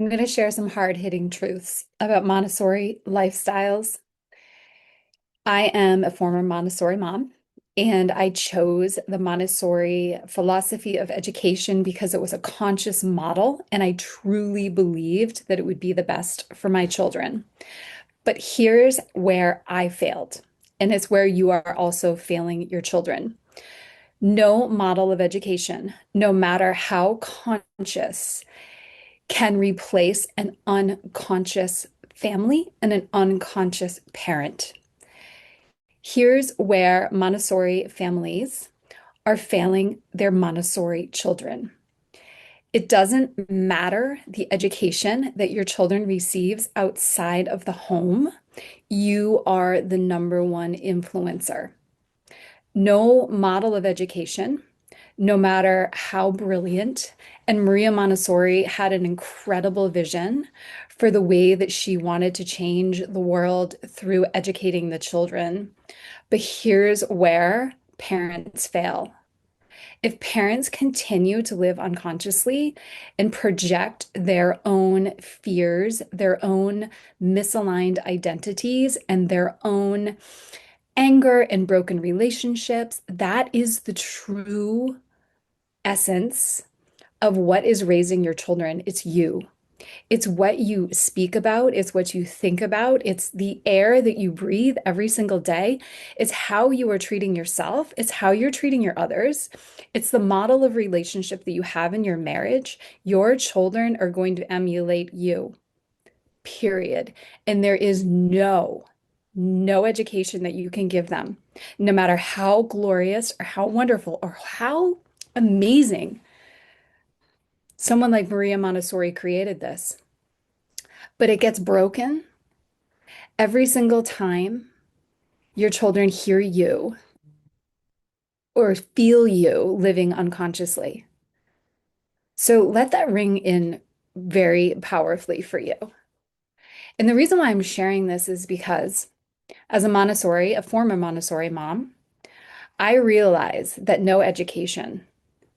I'm going to share some hard-hitting truths about Montessori lifestyles. I am a former Montessori mom, and I chose the Montessori philosophy of education because it was a conscious model, and I truly believed that it would be the best for my children. But here's where I failed, and it's where you are also failing your children. No model of education, no matter how conscious, can replace an unconscious family and an unconscious parent. Here's where Montessori families are failing their Montessori children. It doesn't matter the education that your children receives outside of the home. You are the number one influencer. No model of education, no matter how brilliant. And Maria Montessori had an incredible vision for the way that she wanted to change the world through educating the children. But here's where parents fail. If parents continue to live unconsciously and project their own fears, their own misaligned identities, and their own anger and broken relationships, that is the true essence of what is raising your children. It's you. It's what you speak about. It's what you think about. It's the air that you breathe every single day. It's how you are treating yourself. It's how you're treating your others. It's the model of relationship that you have in your marriage. Your children are going to emulate you, period. And there is no education that you can give them, no matter how glorious or how wonderful or how amazing someone like Maria Montessori created this. But it gets broken every single time your children hear you or feel you living unconsciously. So let that ring in very powerfully for you. And the reason why I'm sharing this is because as a former Montessori mom, I realize that no education,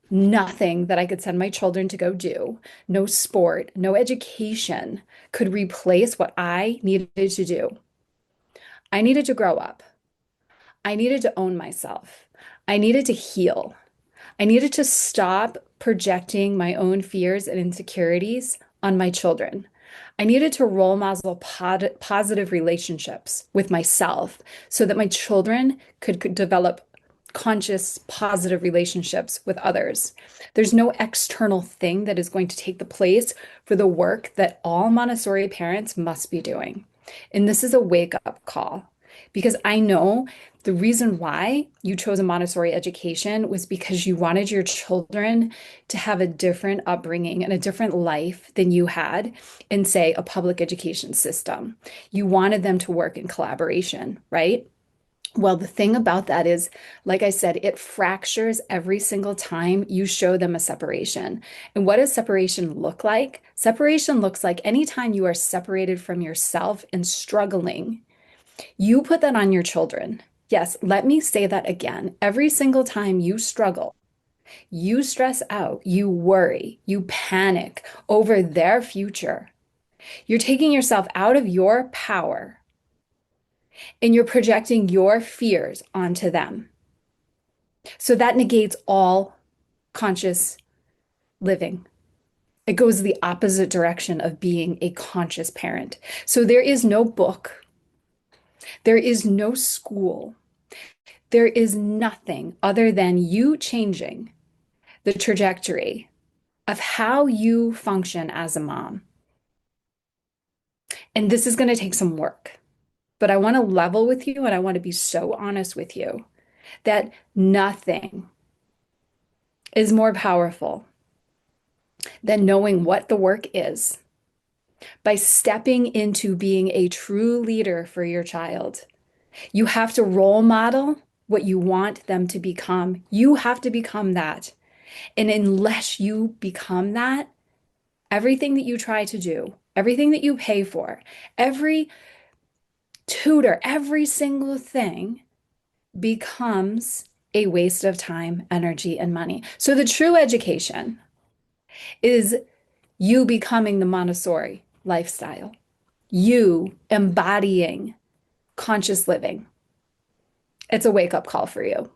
nothing that I could send my children to go do, no sport, no education could replace what I needed to do. I needed to grow up. I needed to own myself. I needed to heal. I needed to stop projecting my own fears and insecurities on my children. I needed to role model positive relationships with myself so that my children could develop conscious, positive relationships with others. There's no external thing that is going to take the place for the work that all Montessori parents must be doing. And this is a wake-up call because I know the reason why you chose a Montessori education was because you wanted your children to have a different upbringing and a different life than you had in, say, a public education system. You wanted them to work in collaboration, right? Well, the thing about that is, like I said, it fractures every single time you show them a separation. And what does separation look like? Separation looks like anytime you are separated from yourself and struggling, you put that on your children. Yes, let me say that again. Every single time you struggle, you stress out, you worry, you panic over their future, you're taking yourself out of your power and you're projecting your fears onto them. So that negates all conscious living. It goes the opposite direction of being a conscious parent. So there is no book, there is no school, there is nothing other than you changing the trajectory of how you function as a mom. And this is going to take some work, but I want to level with you and I want to be so honest with you that nothing is more powerful than knowing what the work is by stepping into being a true leader for your child. You have to role model what you want them to become. You have to become that. And unless you become that, everything that you try to do, everything that you pay for, every tutor, every single thing becomes a waste of time, energy, and money. So the true education is You becoming the Montessori lifestyle, you embodying conscious living. It's a wake up call for you.